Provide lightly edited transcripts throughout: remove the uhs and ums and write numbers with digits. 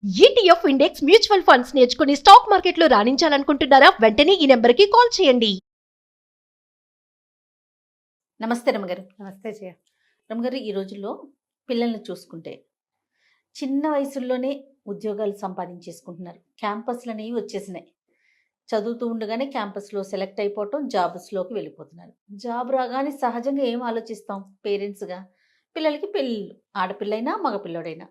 ETF index mutual funds నేర్చుకుని stock మార్కెట్లో రాణించాలనుకుంటున్నారా? వెంటనే ఈ నెంబర్కి కాల్ చేయండి. నమస్తే రమగారు. నమస్తే జయ. రమగారు, ఈ రోజుల్లో పిల్లల్ని చూసుకుంటే చిన్న వయసుల్లోనే ఉద్యోగాలు సంపాదించేసుకుంటున్నారు. క్యాంపస్లు అనేవి వచ్చేసినాయి. చదువుతూ ఉండగానే క్యాంపస్లో సెలెక్ట్ అయిపోవటం, జాబ్స్లోకి వెళ్ళిపోతున్నారు. జాబ్ రాగానే సహజంగా ఏం ఆలోచిస్తాం పేరెంట్స్గా? పిల్లలకి పెళ్ళిళ్ళు, ఆడపిల్లైనా మగపిల్లడైనా.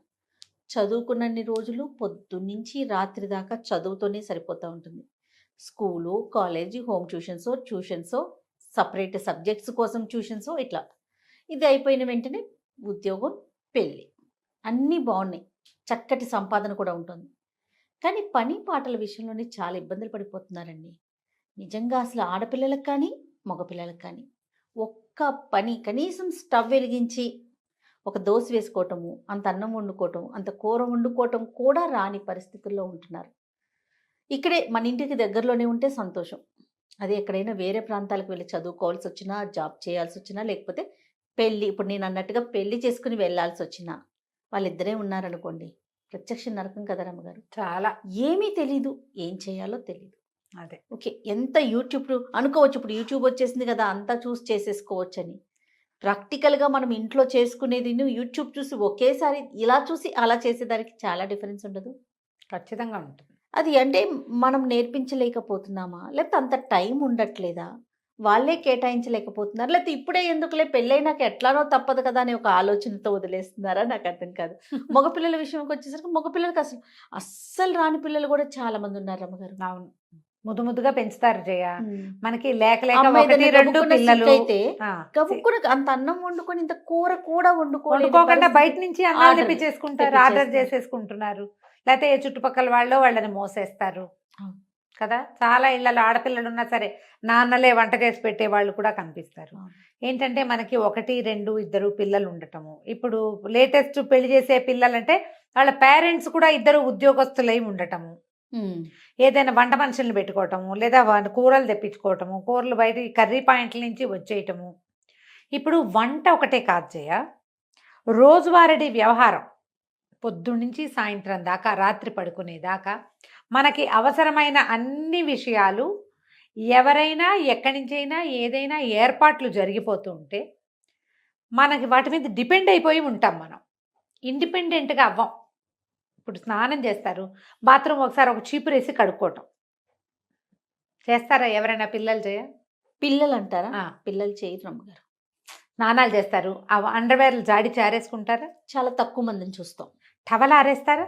చదువుకున్నన్ని రోజులు పొద్దున్నుంచి రాత్రి దాకా చదువుతోనే సరిపోతూ ఉంటుంది. స్కూలు, కాలేజీ, హోమ్ ట్యూషన్సో సపరేట్ సబ్జెక్ట్స్ కోసం ట్యూషన్సో ఇట్లా. ఇది అయిపోయిన వెంటనే ఉద్యోగం, పెళ్ళి, అన్నీ బాగున్నాయి. చక్కటి సంపాదన కూడా ఉంటుంది. కానీ పని పాటల విషయంలోనే చాలా ఇబ్బందులు పడిపోతున్నారండి. నిజంగా అసలు ఆడపిల్లలకు కానీ మగపిల్లలకు కానీ ఒక్క పని, కనీసం స్టవ్ వెలిగించి ఒక దోశ వేసుకోవటము, అంత అన్నం వండుకోవటం, అంత కూర వండుకోవటం కూడా రాని పరిస్థితుల్లో ఉంటున్నారు. ఇక్కడే మన ఇంటికి దగ్గరలోనే ఉంటే సంతోషం. అదే ఎక్కడైనా వేరే ప్రాంతాలకు వెళ్ళి చదువుకోవాల్సి వచ్చినా, జాబ్ చేయాల్సి వచ్చినా, లేకపోతే పెళ్ళి, ఇప్పుడు నేను అన్నట్టుగా పెళ్ళి చేసుకుని వెళ్ళాల్సి వచ్చినా, వాళ్ళిద్దరే ఉన్నారనుకోండి, ప్రత్యక్ష నరకం కదా రమ్మగారు. చాలా ఏమీ తెలీదు, ఏం చేయాలో తెలీదు. అదే ఓకే, ఎంత యూట్యూబ్ అనుకోవచ్చు, ఇప్పుడు యూట్యూబ్ వచ్చేసింది కదా, అంతా చూసి చేసేసుకోవచ్చు అని. ప్రాక్టికల్గా మనం ఇంట్లో చేసుకునేది యూట్యూబ్ చూసి ఒకేసారి ఇలా చూసి అలా చేసేదానికి చాలా డిఫరెన్స్ ఉండదు. ఖచ్చితంగా ఉంటుంది. అది అంటే మనం నేర్పించలేకపోతున్నామా, లేకపోతే అంత టైం ఉండట్లేదా, వాళ్ళే కేటాయించలేకపోతున్నారు, లేకపోతే ఇప్పుడే ఎందుకులే పెళ్ళైనాక ఎట్లానో తప్పదు కదా అనే ఒక ఆలోచనతో వదిలేస్తున్నారా? నాకు అర్థం కాదు. మగపిల్లల విషయంకి వచ్చేసరికి మగపిల్లలకి అస్సలు రాని పిల్లలు కూడా చాలా మంది ఉన్నారు రమ్మగారు. అవును, ముద్దు ముద్దుగా పెంచుతారు జయ. ఉమ్. మనకి లేక లేక అమ్మాయి ఒకటి ఏదైనా రెండు గబుక్కున పిల్లలు sick అయితే ఆ, గబుక్కున అంత అన్నం వండుకొని ఇంత కూర కూడా వండుకోకుండా బయట నుంచి అన్నం ఆర్డర్ తెప్పించేసుకుంటారు, ఆర్డర్ చేసేసుకుంటున్నారు. లేకపోతే ఏ చుట్టుపక్కల వాళ్ళు వాళ్ళని మోసేస్తారు అవును. కదా. చాలా ఇళ్లలో ఆడపిల్లలు ఉన్నా సరే నాన్నలే వంట చేసి పెట్టే వాళ్ళు కూడా కనిపిస్తారు. అవును. ఏంటంటే మనకి ఒకటి రెండు ఇద్దరు పిల్లలు ఉండటము. ఇప్పుడు లేటెస్ట్ పెళ్లి చేసే పిల్లలంటే వాళ్ళ పేరెంట్స్ కూడా ఇద్దరు ఉద్యోగస్తులై ఉండటము. ఉమ్. ఏదైనా వంట మనుషులను పెట్టుకోవటము, లేదా కూరలు తెప్పించుకోవటము, కూరలు బయట ఈ కర్రీ పాయింట్ల నుంచి వచ్చేయటము. ఇప్పుడు వంట ఒకటే కాదు జయ, రోజువారీ వ్యవహారం పొద్దున్నుంచి సాయంత్రం దాకా, రాత్రి పడుకునేదాకా మనకి అవసరమైన అన్ని విషయాలు ఎవరైనా ఎక్కడి నుంచైనా ఏదైనా ఏర్పాట్లు జరిగిపోతూ ఉంటే మనకి వాటి మీద డిపెండ్ అయిపోయి ఉంటాం. మనం ఇండిపెండెంట్గా అవ్వం. ఇప్పుడు స్నానం చేస్తారు, బాత్రూమ్ ఒకసారి ఒక చీపురేసి కడుక్కోవటం చేస్తారా ఎవరైనా? పిల్లలు చేయ పిల్లలు అంటారా? ఆ. పిల్లలు చేయరు రమ్మగారు. స్నానాలు చేస్తారు, ఆ అండర్వేర్లు జాడి చారేసుకుంటారా? చాలా తక్కువ మందిని చూస్తాం. టవల్ ఆరేస్తారా?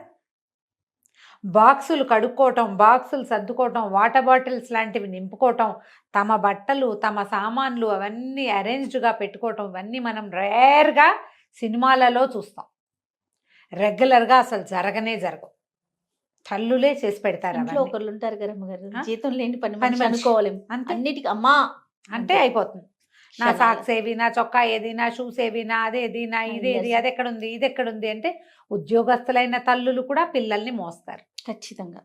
బాక్సులు కడుక్కోవటం, బాక్సులు సర్దుకోవటం, వాటర్ బాటిల్స్ లాంటివి నింపుకోవటం, తమ బట్టలు తమ సామాన్లు అవన్నీ అరేంజ్డ్గా పెట్టుకోవటం, ఇవన్నీ మనం రేర్గా సినిమాలలో చూస్తాం. రెగ్యులర్గా అసలు జరగవు. తల్లులే చేసి పెడతారు. ఇంట్లో అవన్నీ ఒకళ్ళు ఉంటారు కదా రమ్మగారు, ఆ? జీతం లేని పని పని మనిషి మనిషి. అనుకోలేం. అంతే అన్నిటికీ అమ్మా అంటే అయిపోతుంది. నా క్షణాలు. సాక్స్ ఏవి, నా చొక్కా ఏది, నా షూస్ ఏవి, నా అదేది, నా ఇదేది, Yes. అది ఎక్కడుంది, ఇది ఎక్కడుంది అంటే ఉద్యోగస్తులైన తల్లులు కూడా పిల్లల్ని మోస్తారు. ఖచ్చితంగా.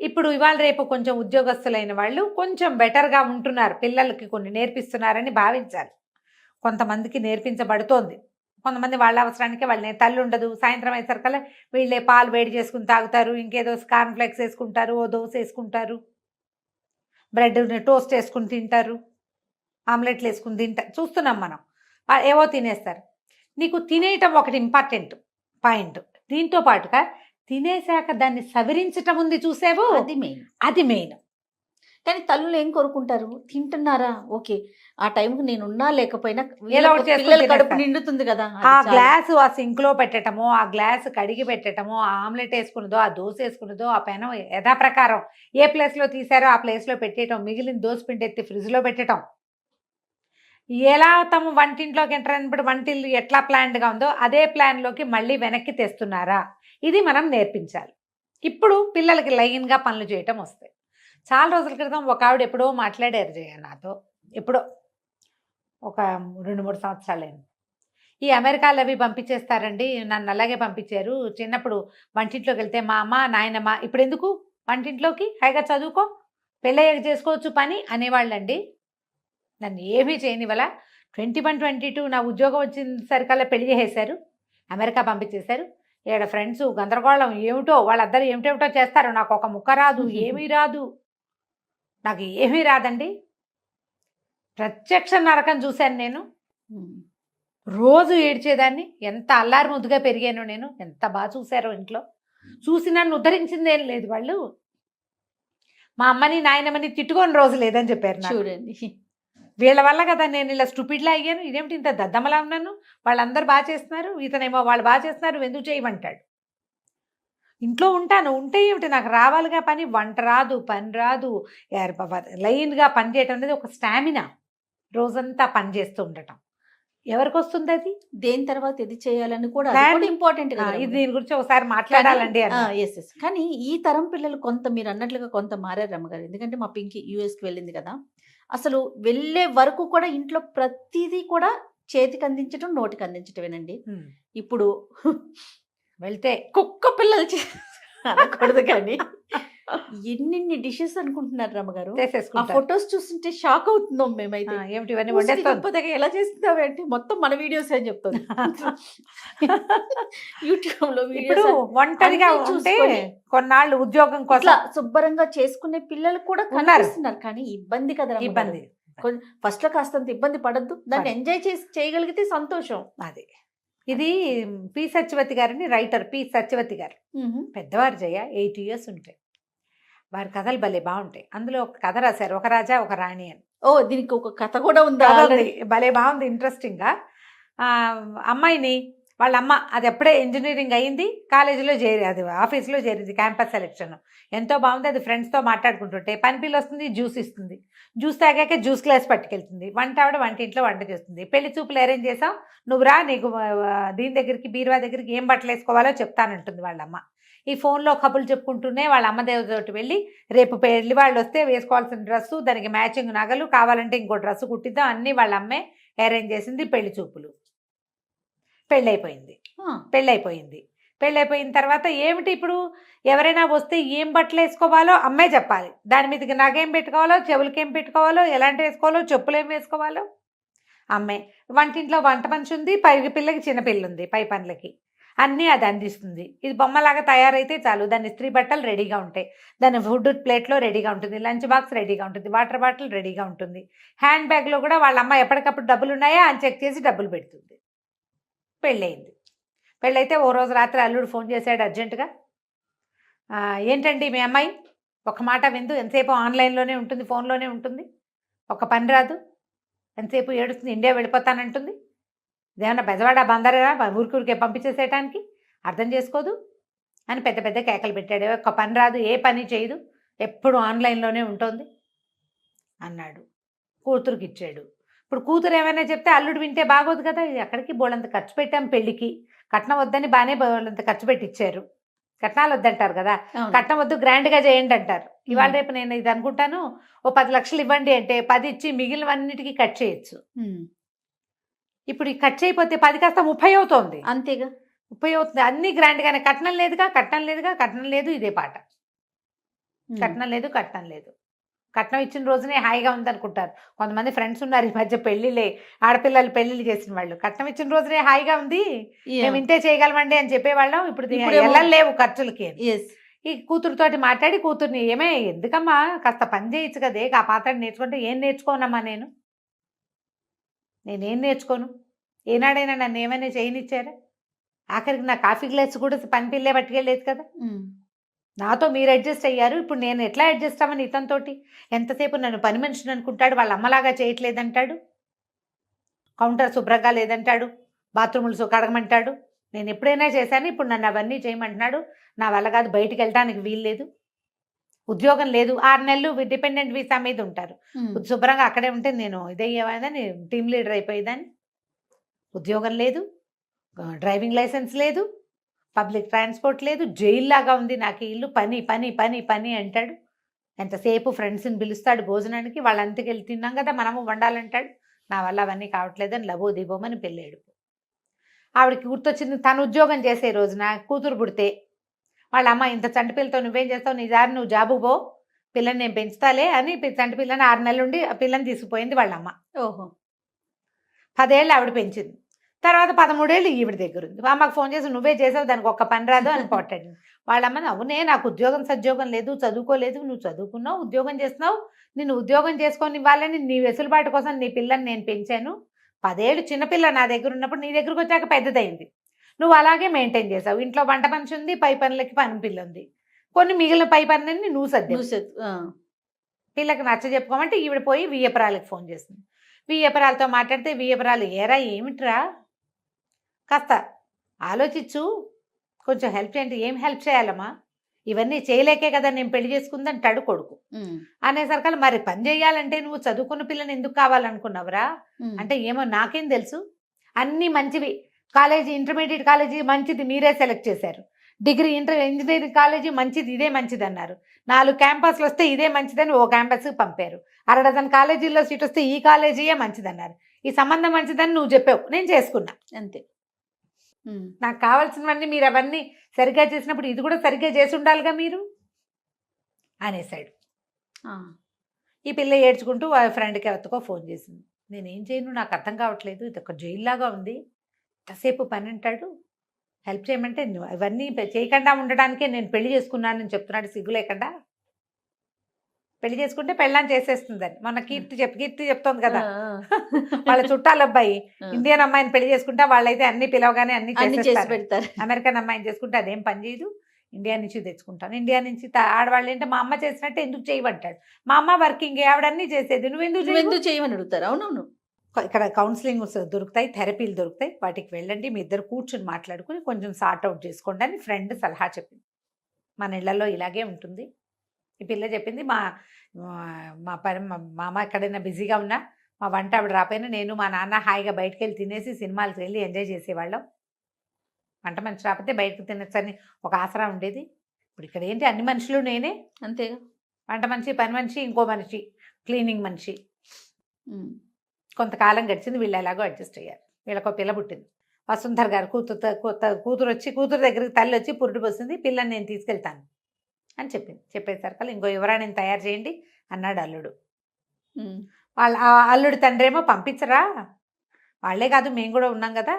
ఇప్పుడు ఇవాళ రేపు కొంచెం ఉద్యోగస్తులైన వాళ్ళు కొంచెం బెటర్గా ఉంటున్నారు, పిల్లలకి కొన్ని నేర్పిస్తున్నారని భావించాలి. కొంతమందికి నేర్పించబడుతోంది. కొంతమంది వాళ్ళ అవసరానికి వాళ్ళని తల్లి ఉండదు, సాయంత్రం అయ్యేసరికల్లా వీళ్ళే పాలు వేడి చేసుకుని తాగుతారు, ఇంకేదో కార్న్ఫ్లెక్స్ వేసుకుంటారు, ఓ దోశ వేసుకుంటారు, బ్రెడ్ టోస్ట్ వేసుకుని తింటారు, ఆమ్లెట్లు వేసుకుని తింటారు, చూస్తున్నాం మనం. ఏవో తినేస్తారు. నీకు తినేయటం ఒకటి ఇంపార్టెంట్ పాయింట్. దీంతో పాటుగా తినేశాక దాన్ని సవరించటం ఉంది చూసావు, అది మెయిన్. అది మెయిన్. కానీ తల్లులు ఏం కోరుకుంటారు? తింటున్నారా, ఓకే, ఆ టైంకి నేను ఉన్నా లేకపోయినా ఏదో ఒకటి చేసుకొని పిల్లల కడుపు తినేస్తారు. నిండుతుంది కదా. అది ఆ చాలు. గ్లాసు ఆ సింక్లో పెట్టటము, ఆ గ్లాసు కడిగి పెట్టటము, ఆ ఆమ్లెట్ వేసుకున్నదో, ఆ దోశ వేసుకున్నదో, ఆ పెనం యథాప్రకారం ఏ ప్లేస్లో తీసారో ఆ ప్లేస్లో పెట్టేయటం, మిగిలిన దోశ పిండి ఎత్తి ఫ్రిడ్జ్లో పెట్టడం. ఎలా తమ వంటింట్లోకి ఎంటర్ అయినప్పుడు వంటిల్లు ఎట్లా ప్లాన్డ్గా ఉందో అదే ప్లాన్లోకి మళ్ళీ వెనక్కి తెస్తున్నారా, ఇది మనం నేర్పించాలి. ఇప్పుడు పిల్లలకి లైన్గా పనులు చేయటం వస్తాయి. చాలా రోజుల క్రితం ఒక ఆవిడ ఎప్పుడో మాట్లాడారు జయ నాతో, ఎప్పుడో ఒక 2-3 సంవత్సరాలైంది. ఈ అమెరికాలో అవి పంపించేస్తారండి, నన్ను అలాగే పంపించారు. చిన్నప్పుడు వంటింట్లోకి వెళ్తే మా అమ్మ నాయనమ్మ ఇప్పుడు ఎందుకు వంటింట్లోకి, హాయిగా చదువుకో, పెళ్ళయ్యాక చేసుకోవచ్చు పని అనేవాళ్ళండి. నన్ను ఏమీ చేయనివల 21, 22 నా ఉద్యోగం వచ్చిన సరికల్లా పెళ్లి చేసేశారు, అమెరికా పంపించేశారు. ఈడ ఫ్రెండ్స్ గందరగోళం ఏమిటో వాళ్ళందరూ ఏమిటేమిటో చేస్తారు. నాకు ఒక ముక్క రాదు, ఏమీ రాదు, నాకు ఏమీ రాదండి. ప్రత్యక్ష నరకం చూశాను నేను. రోజు ఏడ్చేదాన్ని. ఎంత అల్లారి ముద్దుగా పెరిగాను నేను. ఎంత బాగా చూశారో ఇంట్లో. చూసి నన్ను ఉద్ధరించిందేం లేదు వాళ్ళు. మా అమ్మని నాయనమ్మని తిట్టుకొని రోజు లేదని చెప్పారు నాకు. చూడండి. వీళ్ళ వల్ల కదా నేను ఇలా స్టూపిడ్లా అయ్యాను. ఇదేమిటి ఇంత దద్దమ్మలా ఉన్నాను, వాళ్ళందరూ బాగా చేస్తున్నారు, ఇతనేమో వాళ్ళు బాగా చేస్తున్నారు, నువ్వు ఎందుకు చేయమంటాడు. ఇంట్లో ఉంటాను, ఉంటే ఏమిటి నాకు రావాలిగా పని. వంట రాదు, పని రాదు, లైన్గా పని చేయటం అనేది ఒక స్టామినా. రోజంతా పని చేస్తూ ఉండటం ఎవరికి వస్తుంది అది? దేని తర్వాత ఇది చేయాలని కూడా ఇంపార్టెంట్ కదా. ఇది దీని గురించి ఒకసారి మాట్లాడాలండి. Yes yes. కానీ ఈ తరం పిల్లలు కొంత మీరు అన్నట్లుగా కొంత మారారు రమ్మగారు. ఎందుకంటే మా పింకి యూఎస్కి వెళ్ళింది కదా, అసలు వెళ్ళే వరకు కూడా ఇంట్లో ప్రతిదీ కూడా చేతికి అందించడం, నోటికి అందించటమేనండి. ఇప్పుడు వెళ్తే కుక్క పిల్లలు అనకూడదు కానీ ఎన్ని డిషెస్ అనుకుంటున్నారు రమ్మగారు. ఆ ఫొటోస్ చూస్తుంటే షాక్ అవుతున్నాం మేమైతే. ఏమిటి ఇవన్నీ వండేస్తాం, ఎలా చేస్తున్నావు అంటే మొత్తం మన వీడియోస్ అని చెప్తుంది. యూట్యూబ్ లో ఇప్పుడు ఒంటరిగా ఉంటే కొన్నాళ్ళు ఉద్యోగం కోసం శుభ్రంగా చేసుకునే పిల్లలు కూడా కనిపిస్తున్నారు. కానీ ఇబ్బంది కదా, ఇబ్బంది. ఫస్ట్ లో కాస్తంత ఇబ్బంది పడద్దు, దాన్ని ఎంజాయ్ చేసి చేయగలిగితే సంతోషం. అది ఇది పి సత్యవతి గారిని, రైటర్ పి సత్యవతి గారు. పెద్దవారు జయ 80 years ఉంటాయి. వారి కథలు భలే బాగుంటాయి. అందులో ఒక కథ రాశారు, ఒక రాజా ఒక రాణి అని. ఓ, దీనికి ఒక కథ కూడా ఉందా? భలే బాగుంది, ఇంట్రెస్టింగ్గా. అమ్మాయిని వాళ్ళ అమ్మ అది ఎప్పుడే ఇంజనీరింగ్ అయింది, కాలేజీలో చేరి అది ఆఫీస్లో చేరింది, క్యాంపస్ సెలెక్షన్ ఎంతో బాగుంది. అది ఫ్రెండ్స్తో మాట్లాడుకుంటుంటే పని పిల్ల వస్తుంది, జ్యూస్ ఇస్తుంది, జ్యూస్ తాగాక జ్యూస్ గ్లాస్ పట్టుకెళ్తుంది. వంట ఆవిడ వంటింట్లో వంట చేస్తుంది. పెళ్లి చూపులు అరేంజ్ చేసాం, నువ్వు రా, నీకు దీని దగ్గరికి బీరువా దగ్గరికి ఏం బట్టలు వేసుకోవాలో చెప్తానంటుంది వాళ్ళమ్మ. ఈ ఫోన్లో కబుర్లు చెప్పుకుంటూనే వాళ్ళ అమ్మ దేవతోటి వెళ్ళి రేపు పెళ్లి వాళ్ళు వస్తే వేసుకోవాల్సిన డ్రెస్సు, దానికి మ్యాచింగ్ నగలు, కావాలంటే ఇంకో డ్రెస్సు కుట్టిద్దాం, అన్నీ వాళ్ళ అమ్మే అరేంజ్ చేసింది. పెళ్లి చూపులు, పెళ్ళైపోయింది. పెళ్ళైపోయిన తర్వాత ఏమిటి ఇప్పుడు ఎవరైనా వస్తే ఏం బట్టలు వేసుకోవాలో అమ్మే చెప్పాలి. దాని మీదకి నగేం పెట్టుకోవాలో, చెవులకి ఏం పెట్టుకోవాలో, ఎలాంటి వేసుకోవాలో, చెప్పులు ఏం వేసుకోవాలో అమ్మే. వంటింట్లో వంట మనిషి ఉంది, పై పిల్లకి చిన్నపిల్ల ఉంది, పై పనులకి అన్నీ అది అందిస్తుంది. ఇది బొమ్మలాగా తయారైతే చాలు, దాని ఇస్త్రీ బట్టలు రెడీగా ఉంటాయి, దాని ఫుడ్ ప్లేట్లో రెడీగా ఉంటుంది, లంచ్ బాక్స్ రెడీగా ఉంటుంది, వాటర్ బాటిల్ రెడీగా ఉంటుంది, హ్యాండ్ బ్యాగ్లో కూడా వాళ్ళ అమ్మ ఎప్పటికప్పుడు డబ్బులు ఉన్నాయా అని చెక్ చేసి డబ్బులు పెడుతుంది. పెళ్ళయింది. పెళ్ళైతే ఓ రోజు రాత్రి అల్లుడు ఫోన్ చేశాడు అర్జెంటుగా, ఏంటండి మీ అమ్మాయి ఒక మాట విందు, ఎంతసేపు ఆన్లైన్లోనే ఉంటుంది, ఫోన్లోనే ఉంటుంది, ఒక పని రాదు, ఎంతసేపు ఏడుస్తుంది, ఇండియా వెళ్ళిపోతానంటుంది, ఇదేమన్నా బెజవాడ బందరా ఊరికే పంపించేసేయటానికి, అర్థం చేసుకోదు అని పెద్ద పెద్ద కేకలు పెట్టాడు. ఒక పని రాదు, ఏ పని చేయదు, ఎప్పుడు ఆన్లైన్లోనే ఉంటుంది అన్నాడు. కూతురుకి ఇచ్చాడు. ఇప్పుడు కూతురు ఏమైనా చెప్తే అల్లుడు వింటే బాగోదు కదా. ఎక్కడికి బోళ్ళంత ఖర్చు పెట్టాం పెళ్ళికి, కట్నం వద్దని బాగానే బోళ్ళంత ఖర్చు పెట్టించారు. కట్నాలు వద్దంటారు కదా, కట్నం వద్దు గ్రాండ్గా చేయండి అంటారు. ఇవాళ రేపు నేను ఇది అనుకుంటాను, ఓ 10 లక్షలు ఇవ్వండి అంటే 10 ఇచ్చి మిగిలినవన్నిటికీ కట్ చేయొచ్చు. ఇప్పుడు ఈ కట్ చేయకపోతే 10 కాస్త 30 అవుతోంది. అంతేగా, 30 అవుతుంది. అన్ని గ్రాండ్గానే, కట్నం లేదుగా, కట్నం లేదుగా, కట్నం లేదు, ఇదే పాట, కట్నం లేదు, కట్నం లేదు. కట్నం ఇచ్చిన రోజునే హాయిగా ఉందనుకుంటారు కొంతమంది ఫ్రెండ్స్ ఉన్నారు ఈ మధ్య, పెళ్ళిళ్ళే ఆడపిల్లలు పెళ్ళిళ్ళు చేసిన వాళ్ళు. కట్నం ఇచ్చిన రోజునే హాయిగా ఉంది, మేము ఇంతే చేయగలమండి అని చెప్పేవాళ్ళం. ఇప్పుడు వెళ్ళలేవు ఖర్చులకి. ఈ కూతురుతోటి మాట్లాడి కూతుర్ని, ఏమే ఎందుకమ్మా కాస్త పని చేయొచ్చు కదే, ఆ పాత్ర నేర్చుకుంటే. ఏం నేర్చుకోనమ్మా నేనేం నేర్చుకోను, ఏనాడైనా నన్ను ఏమైనా చేయనిచ్చారా? ఆఖరికి నా కాఫీ గ్లాస్ కూడా పని పిల్లే పట్టుకెళ్ళలేదు కదా. నాతో మీరు అడ్జస్ట్ అయ్యారు, ఇప్పుడు నేను ఎట్లా అడ్జస్ట్ అవ్వను ఇతనితోటి? ఎంతసేపు నన్ను పని మనిషిని అనుకుంటాడు, వాళ్ళ అమ్మలాగా చేయట్లేదంటాడు, కౌంటర్ శుభ్రంగా లేదంటాడు, బాత్రూములు కడగమంటాడు. నేను ఎప్పుడైనా చేశాను, ఇప్పుడు నన్ను అవన్నీ చేయమంటున్నాడు. నా వల్ల కాదు, బయటికి వెళ్ళడానికి వీలు లేదు, ఉద్యోగం లేదు, 6 నెలలు డిపెండెంట్ వీసా మీద ఉంటారు. శుభ్రంగా అక్కడే ఉంటే నేను ఇదయ్యేవాదని, టీమ్ లీడర్ అయిపోయేదాన్ని. ఉద్యోగం లేదు, డ్రైవింగ్ లైసెన్స్ లేదు, పబ్లిక్ ట్రాన్స్పోర్ట్ లేదు, జైల్లాగా ఉంది నాకు ఇల్లు, పని పని పని పని అంటాడు. ఎంతసేపు ఫ్రెండ్స్ని పిలుస్తాడు భోజనానికి, వాళ్ళంతకి వెళ్ళి తిన్నాం కదా మనము వండాలంటాడు. నా వల్ల అవన్నీ కావట్లేదని లబో దిబోమని పెళ్ళాడు. ఆవిడకి గుర్తొచ్చింది, తను ఉద్యోగం చేసే రోజున కూతురు పుడితే వాళ్ళ అమ్మ, ఇంత చంటి పిల్లతో నువ్వేం చేస్తావు, నీ దారి నువ్వు జాబుకు పో, పిల్లని నేను పెంచుతాలే అని చంటి పిల్లని 6 నెలలు ఉండి ఆ పిల్లని తీసుకుపోయింది వాళ్ళమ్మ. 10 ఏళ్ళు ఆవిడ పెంచింది. తర్వాత 13 ఏళ్ళు ఈవిడ దగ్గర ఉంది. అమ్మకు ఫోన్ చేసి నువ్వే చేసావు దానికి ఒక్క పని రాదు అని పోటాడు. వాళ్ళమ్మని అవునే నాకు ఉద్యోగం సద్యోగం లేదు, చదువుకోలేదు, నువ్వు చదువుకున్నావు, ఉద్యోగం చేస్తున్నావు, నిన్ను ఉద్యోగం చేసుకొని ఇవ్వాలని నీ వెసులుబాటు కోసం నీ పిల్లని నేను పెంచాను. 10 ఏళ్ళు చిన్నపిల్ల నా దగ్గర ఉన్నప్పుడు నీ దగ్గరకు వచ్చాక పెద్దదైంది. నువ్వు అలాగే మెయింటైన్ చేసావు. ఇంట్లో వంట మనిషి ఉంది, పై పనులకి పని పిల్ల ఉంది. కొన్ని మిగిలిన పై పనులన్నీ నువ్వు సర్దావు. పిల్లకి నచ్చ చెప్పుకోమంటే ఈవిడ పోయి వియ్యపురాలకి ఫోన్ చేసింది. వియ్యపురాలతో మాట్లాడితే వియ్యపురాలు ఏరా ఏమిట్రా కాస్త ఆలోచించు, కొంచెం హెల్ప్ చేయండి. ఏం హెల్ప్ చేయాలమ్మా, ఇవన్నీ చేయలేకే కదా నేను పెళ్లి చేసుకుందంటాడు కొడుకు. అనేసరికల్ మరి పని చేయాలంటే నువ్వు చదువుకున్న పిల్లని ఎందుకు కావాలనుకున్నావురా అంటే ఏమో నాకేం తెలుసు, అన్నీ మంచివి, కాలేజీ ఇంటర్మీడియట్ కాలేజీ మంచిది మీరే సెలెక్ట్ చేశారు, డిగ్రీ ఇంజనీరింగ్ కాలేజీ మంచిది ఇదే మంచిది అన్నారు, 4 క్యాంపస్లు వస్తే ఇదే మంచిదని ఓ క్యాంపస్కి పంపారు, 6 డజన్ కాలేజీల్లో సీట్ వస్తే ఈ కాలేజీయే మంచిదన్నారు, ఈ సంబంధం మంచిదని నువ్వు చెప్పావు, నేను చేసుకున్నా అంతే. నాకు కావాల్సినవన్నీ మీరు అవన్నీ సరిగ్గా చేసినప్పుడు ఇది కూడా సరిగ్గా చేసి ఉండాలిగా మీరు అనేసాడు. ఈ పిల్ల ఏడ్చుకుంటూ వాళ్ళ ఫ్రెండ్కి ఎవరికో ఫోన్ చేసింది. నేనేం చేయను, నాకు అర్థం కావట్లేదు, ఇది ఒక జైల్లాగా ఉంది, ఎంతసేపు పని అంటాడు, హెల్ప్ చేయమంటే ఇవన్నీ చేయకుండా ఉండడానికే నేను పెళ్లి చేసుకున్నానని చెప్తున్నాడు సిగ్గు లేకుండా. పెళ్లి చేసుకుంటే పెళ్ళాన్ని చేసేస్తుందని మొన్న కీర్తి చెప్తోంది కదా, వాళ్ళ చుట్టాల అబ్బాయి ఇండియన్ అమ్మాయిని పెళ్లి చేసుకుంటే వాళ్ళైతే అన్ని పిలవగానే అన్ని చేసి పెడతారు. అమెరికన్ అమ్మాయిని చేసుకుంటే అదేం పని చేయదు, ఇండియా నుంచి తెచ్చుకుంటాను, ఇండియా నుంచి ఆడవాళ్ళు ఏంటంటే మా అమ్మ చేసినట్టే ఎందుకు చేయమంటాడు, మా అమ్మ వర్కింగ్ ఆవిడన్నీ చేసేది, నువ్వెందుకు చేయమని అడుగుతారు. అవునవును, ఇక్కడ కౌన్సిలింగ్ దొరుకుతాయి, థెరపీలు దొరుకుతాయి, వాటికి వెళ్ళండి, మీ ఇద్దరు కూర్చుని మాట్లాడుకుని కొంచెం సార్ట్ అవుట్ చేసుకోండి అని ఫ్రెండ్ సలహా చెప్పింది. మన ఇళ్లలో ఇలాగే ఉంటుంది. ఈ పిల్ల చెప్పింది మా అమ్మ ఎక్కడైనా బిజీగా ఉన్నా మా వంట ఆవిడ రాపోయినా నేను మా నాన్న హాయిగా బయటకు వెళ్ళి తినేసి సినిమాలకు వెళ్ళి ఎంజాయ్ చేసేవాళ్ళం, వంట మనిషి రాకపోతే బయటకు తినచ్చని ఒక ఆసరా ఉండేది. ఇప్పుడు ఇక్కడ ఏంటి అన్ని మనుషులు నేనే అంతేగా, వంట మనిషి, పని మనిషి, ఇంకో మనిషి, క్లీనింగ్ మనిషి. కొంతకాలం గడిచింది, వీళ్ళు ఎలాగో అడ్జస్ట్ అయ్యారు. వీళ్ళకో పిల్ల పుట్టింది. వసుంధర గారు కూతురు దగ్గరికి తల్లి వచ్చి పురుడు పోసింది, పిల్లని నేను తీసుకెళ్తాను అని చెప్పింది. చెప్పేసరికి ఇంకో యువరాణిని తయారు చేయండి అన్నాడు అల్లుడు. వాళ్ళ అల్లుడు తండ్రి ఏమో పంపించరా, వాళ్ళే కాదు మేము కూడా ఉన్నాం కదా,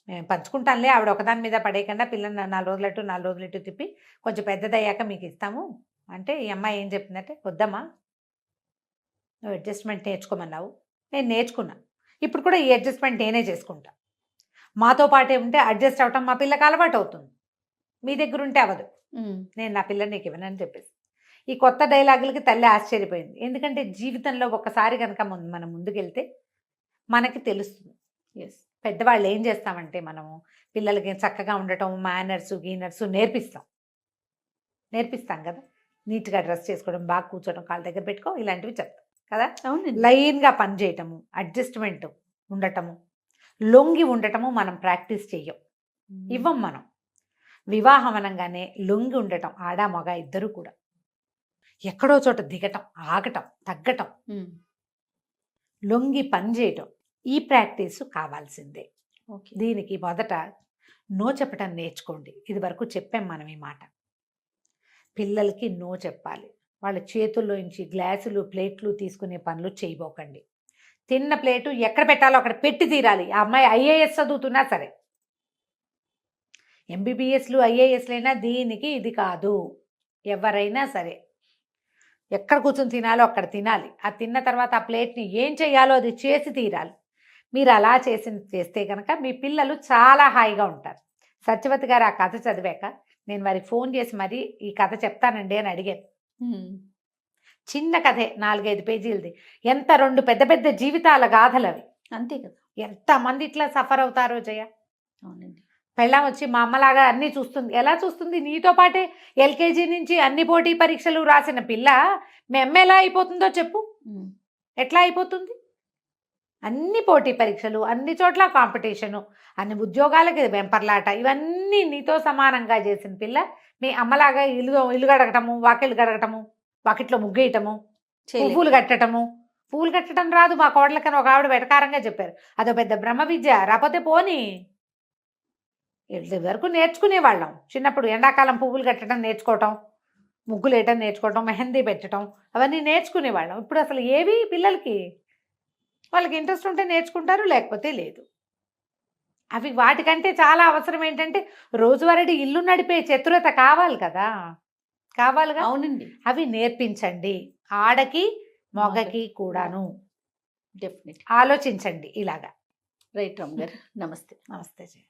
మేము పంచుకుంటానులే, ఆవిడ ఒకదాని మీద పడేయకుండా పిల్లని 4 రోజులు ఇటు తిప్పి కొంచెం పెద్దదయ్యాక మీకు ఇస్తాము అంటే, ఈ అమ్మాయి ఏం చెప్పిందంటే వద్దమ్మా, నువ్వు అడ్జస్ట్మెంట్ నేర్చుకోమన్నావు, నేను నేర్చుకున్నా, ఇప్పుడు కూడా ఈ అడ్జస్ట్మెంట్ నేనే చేసుకుంటా, మాతో పాటే ఉంటే అడ్జస్ట్ అవటం మా పిల్లకి అలవాటు అవుతుంది, మీ దగ్గర ఉంటే అవ్వదు, నేను నా పిల్లని నీకు ఇవ్వనని చెప్పేసి. ఈ కొత్త డైలాగులకి తల్లి ఆశ్చర్యపోయింది. ఎందుకంటే జీవితంలో ఒకసారి కనుక మనం ముందుకెళ్తే మనకి తెలుస్తుంది. పెద్దవాళ్ళు ఏం చేస్తామంటే మనము పిల్లలకి చక్కగా ఉండటం, మేనర్సు గీనర్సు నేర్పిస్తాం కదా, నీట్గా డ్రెస్ చేసుకోవడం, బాగా కూర్చోవడం, కాళ్ళ దగ్గర పెట్టుకో, ఇలాంటివి చెప్తాం కదా. లైన్గా పని చేయటము, అడ్జస్ట్మెంట్ ఉండటము, లొంగి ఉండటము మనం ప్రాక్టీస్ చెయ్యం, ఇవ్వం మనం. వివాహం అనగానే లొంగి ఉండటం, ఆడ మగ ఇద్దరు కూడా ఎక్కడో చోట దిగటం, ఆగటం, తగ్గటం, లొంగి పని చేయటం, ఈ ప్రాక్టీసు కావాల్సిందే. దీనికి మొదట నో చెప్పటం నేర్చుకోండి. ఇది వరకు చెప్పాం మనం ఈ మాట. పిల్లలకి నో చెప్పాలి. వాళ్ళ చేతుల్లో నుంచి గ్లాసులు ప్లేట్లు తీసుకునే పనులు చేయబోకండి. తిన్న ప్లేటు ఎక్కడ పెట్టాలో అక్కడ పెట్టి తీరాలి. ఆ అమ్మాయి IAS చదువుతున్నా సరే, MBBSలు IASలైనా దీనికి ఇది కాదు. ఎవరైనా సరే ఎక్కడ కూర్చొని తినాలో అక్కడ తినాలి. ఆ తిన్న తర్వాత ఆ ప్లేట్ని ఏం చేయాలో అది చేసి తీరాలి. మీరు అలా చేస్తే కనుక మీ పిల్లలు చాలా హాయిగా ఉంటారు. సత్యవతి గారు ఆ కథ చదివాక నేను వారికి ఫోన్ చేసి మరి ఈ కథ చెప్తానండి అని అడిగాను. చిన్న కథే, 4-5 పేజీలది. ఎంత 2 పెద్ద పెద్ద జీవితాల గాథలు అవి. అంతే కదా, ఎంతమంది ఇట్లా సఫర్ అవుతారో జయ. అవునండి. పెళ్ళాం వచ్చి మా అమ్మలాగా అన్నీ చూస్తుంది. ఎలా చూస్తుంది? నీతో పాటే LKG నుంచి అన్ని పోటీ పరీక్షలు రాసిన పిల్ల మీ అమ్మ ఎలా అయిపోతుందో చెప్పు. ఎట్లా అయిపోతుంది? అన్ని పోటీ పరీక్షలు, అన్ని చోట్ల కాంపిటీషను, అన్ని ఉద్యోగాలకి వెంపర్లాట, ఇవన్నీ నీతో సమానంగా చేసిన పిల్ల మీ అమ్మలాగా ఇల్లు గడగటము, వాకిళ్ళు గడగటము, వాకిట్లో ముగ్గేయటము, పువ్వులు కట్టడం రాదు మా కోడలకని ఒక ఆవిడ వెటకారంగా చెప్పారు. అదో పెద్ద బ్రహ్మ విద్య. రాకపోతే పోనీ, వరకు నేర్చుకునేవాళ్ళం చిన్నప్పుడు. ఎండాకాలం పువ్వులు కట్టడం నేర్చుకోవటం, ముగ్గులు వేయటం నేర్చుకోవటం, మెహందీ పెట్టడం, అవన్నీ నేర్చుకునేవాళ్ళం. ఇప్పుడు అసలు ఏవి పిల్లలకి, వాళ్ళకి ఇంట్రెస్ట్ ఉంటే నేర్చుకుంటారు, లేకపోతే లేదు. అవి వాటికంటే చాలా అవసరం ఏంటంటే రోజువారీ ఇల్లు నడిపే చతురత కావాలి కదా, కావాలిగా. అవునండి, అవి నేర్పించండి, ఆడకి మగకి కూడాను. డెఫినెట్. ఆలోచించండి ఇలాగా. రైట్ రామ్ గారు, నమస్తే. నమస్తే జీ.